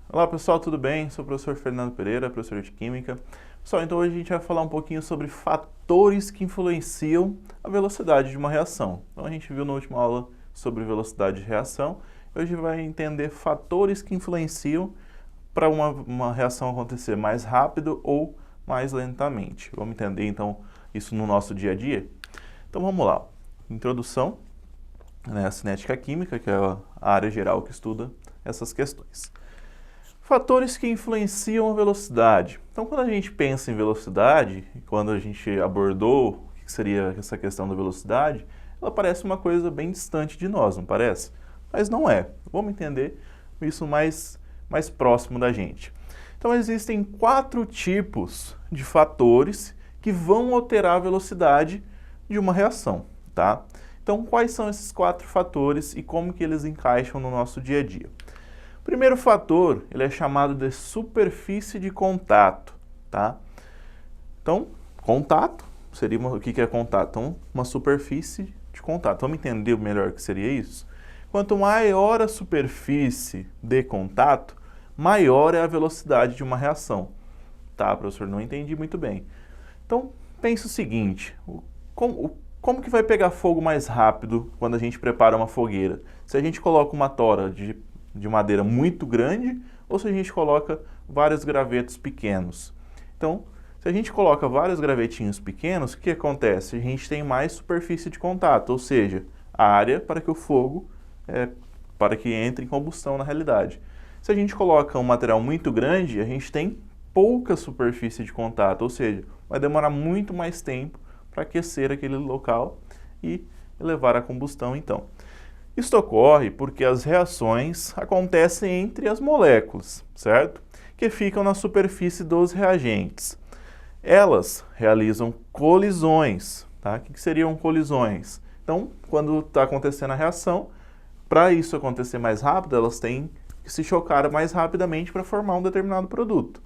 Olá pessoal, tudo bem? Sou o professor Fernando Pereira, professor de Química. Pessoal, então hoje a gente vai falar um pouquinho sobre fatores que influenciam a velocidade de uma reação. Então a gente viu na última aula sobre velocidade de reação, hoje a gente vai entender fatores que influenciam para uma reação acontecer mais rápido ou mais lentamente. Vamos entender então isso no nosso dia a dia? Então vamos lá. Introdução, a cinética química, que é a área geral que estuda essas questões. Fatores que influenciam a velocidade. Então, quando a gente pensa em velocidade, quando a gente abordou o que seria essa questão da velocidade, ela parece uma coisa bem distante de nós, não parece? Mas não é. Vamos entender isso mais próximo da gente. Então, existem 4 tipos de fatores que vão alterar a velocidade de uma reação, tá? Então, quais são esses 4 fatores e como que eles encaixam no nosso dia a dia? O primeiro fator, ele é chamado de superfície de contato, tá? Então, contato, seria o que é contato? Então, uma superfície de contato. Vamos entender melhor o que seria isso? Quanto maior a superfície de contato, maior é a velocidade de uma reação. Tá, professor? Não entendi muito bem. Então, pense o seguinte, como que vai pegar fogo mais rápido quando a gente prepara uma fogueira? Se a gente coloca uma tora de madeira muito grande ou se a gente coloca vários gravetos pequenos. Então, se a gente coloca vários gravetinhos pequenos, o que acontece? A gente tem mais superfície de contato, ou seja, a área para que o fogo, para que entre em combustão na realidade. Se a gente coloca um material muito grande, a gente tem pouca superfície de contato, ou seja, vai demorar muito mais tempo para aquecer aquele local e levar à combustão então. Isso ocorre porque as reações acontecem entre as moléculas, certo? Que ficam na superfície dos reagentes. Elas realizam colisões, tá? O que seriam colisões? Então, quando está acontecendo a reação, para isso acontecer mais rápido, elas têm que se chocar mais rapidamente para formar um determinado produto.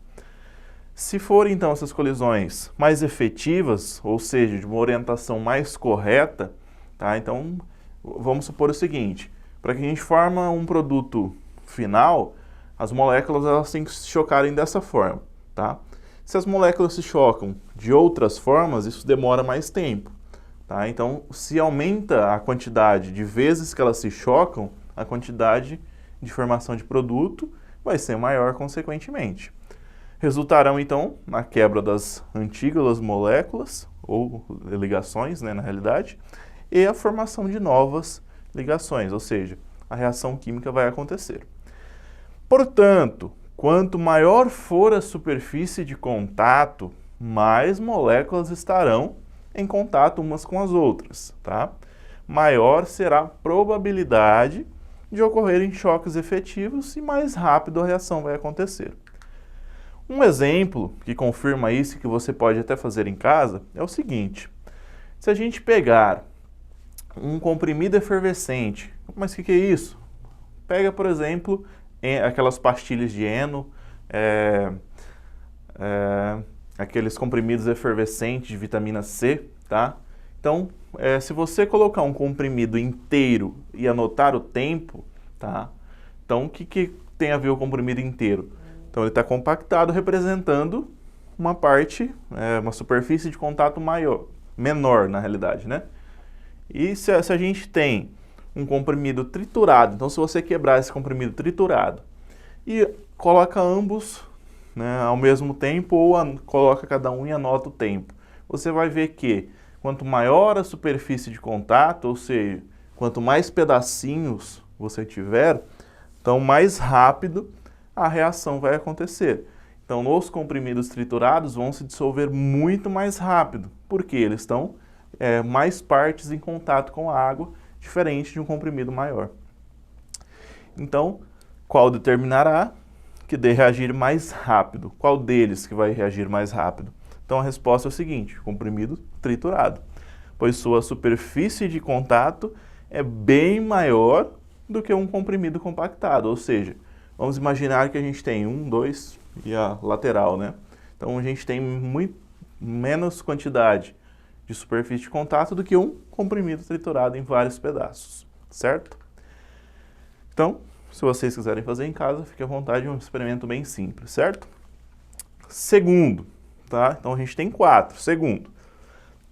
Se forem, então, essas colisões mais efetivas, ou seja, de uma orientação mais correta, tá? Então, vamos supor o seguinte, para que a gente forme um produto final, as moléculas elas têm que se chocarem dessa forma, tá? Se as moléculas se chocam de outras formas, isso demora mais tempo, tá? Então, se aumenta a quantidade de vezes que elas se chocam, a quantidade de formação de produto vai ser maior consequentemente. Resultarão, então, na quebra das antigas moléculas, ou ligações, né, na realidade, e a formação de novas ligações, ou seja, a reação química vai acontecer. Portanto, quanto maior for a superfície de contato, mais moléculas estarão em contato umas com as outras, tá? Maior será a probabilidade de ocorrerem choques efetivos e mais rápido a reação vai acontecer. Um exemplo que confirma isso, que você pode até fazer em casa, é o seguinte. Se a gente pegar um comprimido efervescente, mas o que é isso? Pega, por exemplo, aquelas pastilhas de heno, aqueles comprimidos efervescentes de vitamina C, tá? Então, se você colocar um comprimido inteiro e anotar o tempo, tá? Então, o que tem a ver o comprimido inteiro? Então, ele está compactado, representando uma parte, uma superfície de contato menor, na realidade, né? E se a gente tem um comprimido triturado, então se você quebrar esse comprimido triturado e coloca ambos, né, ao mesmo tempo ou coloca cada um e anota o tempo, você vai ver que quanto maior a superfície de contato, ou seja, quanto mais pedacinhos você tiver, então mais rápido a reação vai acontecer. Então, os comprimidos triturados vão se dissolver muito mais rápido, porque eles estão mais partes em contato com a água, diferente de um comprimido maior. Então, qual determinará que deve reagir mais rápido? Qual deles que vai reagir mais rápido? Então, a resposta é o seguinte, comprimido triturado, pois sua superfície de contato é bem maior do que um comprimido compactado, ou seja, Vamos imaginar que a gente tem 1, 2 e a lateral, né? Então a gente tem muito menos quantidade de superfície de contato do que um comprimido triturado em vários pedaços, certo? Então, se vocês quiserem fazer em casa, fique à vontade, é um experimento bem simples, certo? Segundo, tá? Então a gente tem 4. Segundo,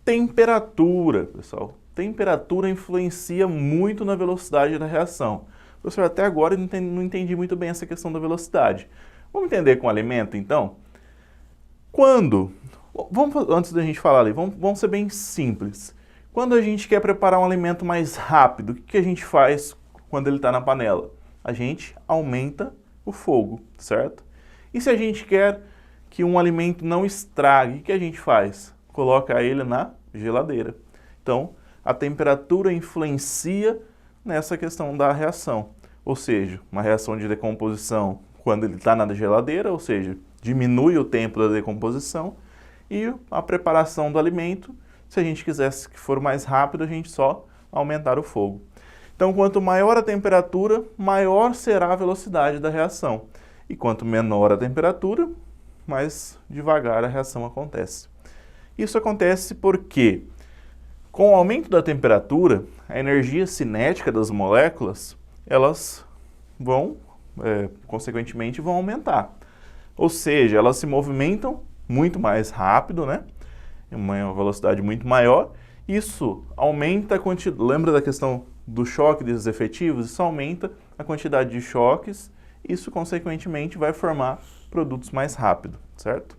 temperatura, pessoal. Temperatura influencia muito na velocidade da reação. Professor, até agora eu não entendi muito bem essa questão da velocidade. Vamos entender com o alimento, então? Antes da gente falar ali, vamos ser bem simples. Quando a gente quer preparar um alimento mais rápido, o que a gente faz quando ele está na panela? A gente aumenta o fogo, certo? E se a gente quer que um alimento não estrague, o que a gente faz? Coloca ele na geladeira. Então, a temperatura influencia nessa questão da reação. Ou seja, uma reação de decomposição quando ele está na geladeira, ou seja, diminui o tempo da decomposição, e a preparação do alimento, se a gente quisesse que for mais rápido, a gente só aumentar o fogo. Então, quanto maior a temperatura, maior será a velocidade da reação. E quanto menor a temperatura, mais devagar a reação acontece. Isso acontece porque, com o aumento da temperatura, a energia cinética das moléculas, elas vão, consequentemente, vão aumentar. Ou seja, elas se movimentam muito mais rápido, né? Em uma velocidade muito maior. Isso aumenta a quantidade. Lembra da questão do choque desses efetivos? Isso aumenta a quantidade de choques. Isso, consequentemente, vai formar produtos mais rápido, certo?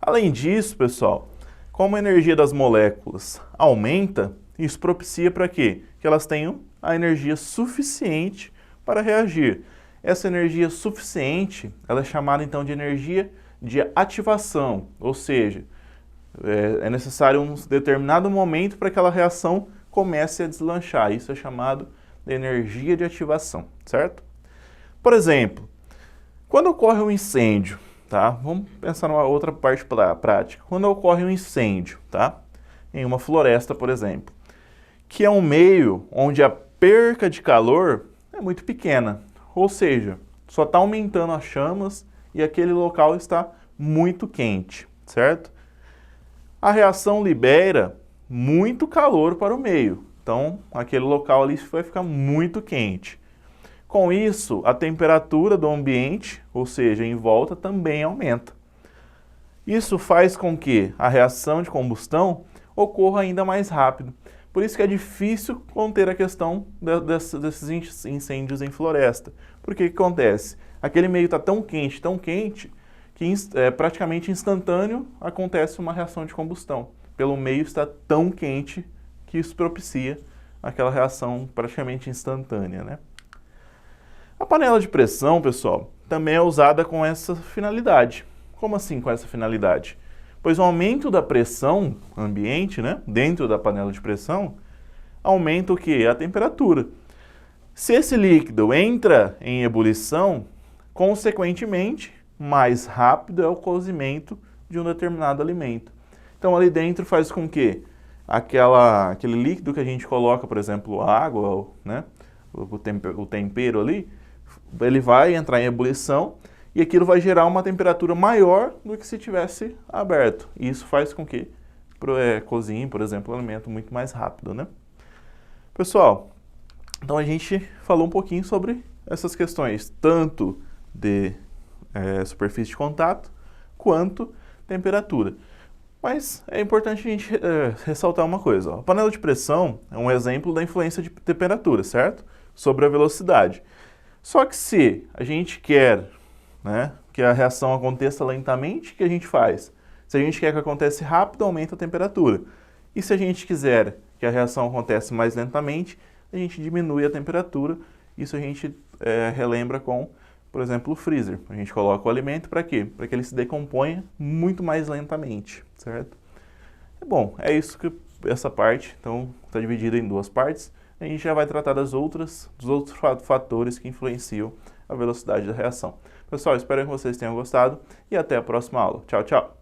Além disso, pessoal, como a energia das moléculas aumenta, isso propicia para quê? Que elas tenham a energia suficiente para reagir. Essa energia suficiente, ela é chamada então de energia de ativação, ou seja, é necessário um determinado momento para que aquela reação comece a deslanchar. Isso é chamado de energia de ativação, certo? Por exemplo, quando ocorre um incêndio, tá? Vamos pensar numa outra parte prática. Quando ocorre um incêndio, tá? Em uma floresta, por exemplo, que é um meio onde a perca de calor é muito pequena, ou seja, só está aumentando as chamas e aquele local está muito quente, certo? A reação libera muito calor para o meio, então aquele local ali vai ficar muito quente. Com isso, a temperatura do ambiente, ou seja, em volta, também aumenta. Isso faz com que a reação de combustão ocorra ainda mais rápido. Por isso que é difícil conter a questão desses incêndios em floresta. Porque o que acontece? Aquele meio está tão quente, que praticamente instantâneo acontece uma reação de combustão. Pelo meio está tão quente que isso propicia aquela reação praticamente instantânea, né? A panela de pressão, pessoal, também é usada com essa finalidade. Como assim com essa finalidade? Pois o aumento da pressão ambiente, né, dentro da panela de pressão, aumenta o quê? A temperatura. Se esse líquido entra em ebulição, consequentemente, mais rápido é o cozimento de um determinado alimento. Então, ali dentro faz com que aquele líquido que a gente coloca, por exemplo, água, né, o tempero ali, ele vai entrar em ebulição e aquilo vai gerar uma temperatura maior do que se tivesse aberto. E isso faz com que cozinhe, por exemplo, o alimento muito mais rápido, né? Pessoal, então a gente falou um pouquinho sobre essas questões, tanto de superfície de contato, quanto temperatura. Mas é importante a gente ressaltar uma coisa. Ó. A panela de pressão é um exemplo da influência de temperatura, certo? Sobre a velocidade. Só que se a gente quer, né, que a reação aconteça lentamente, o que a gente faz? Se a gente quer que aconteça rápido, aumenta a temperatura. E se a gente quiser que a reação aconteça mais lentamente, a gente diminui a temperatura. Isso a gente relembra com, por exemplo, o freezer. A gente coloca o alimento para quê? Para que ele se decomponha muito mais lentamente, certo? Bom, é isso que essa parte, então, está dividida em duas partes. A gente já vai tratar dos outros fatores que influenciam a velocidade da reação. Pessoal, espero que vocês tenham gostado e até a próxima aula. Tchau, tchau!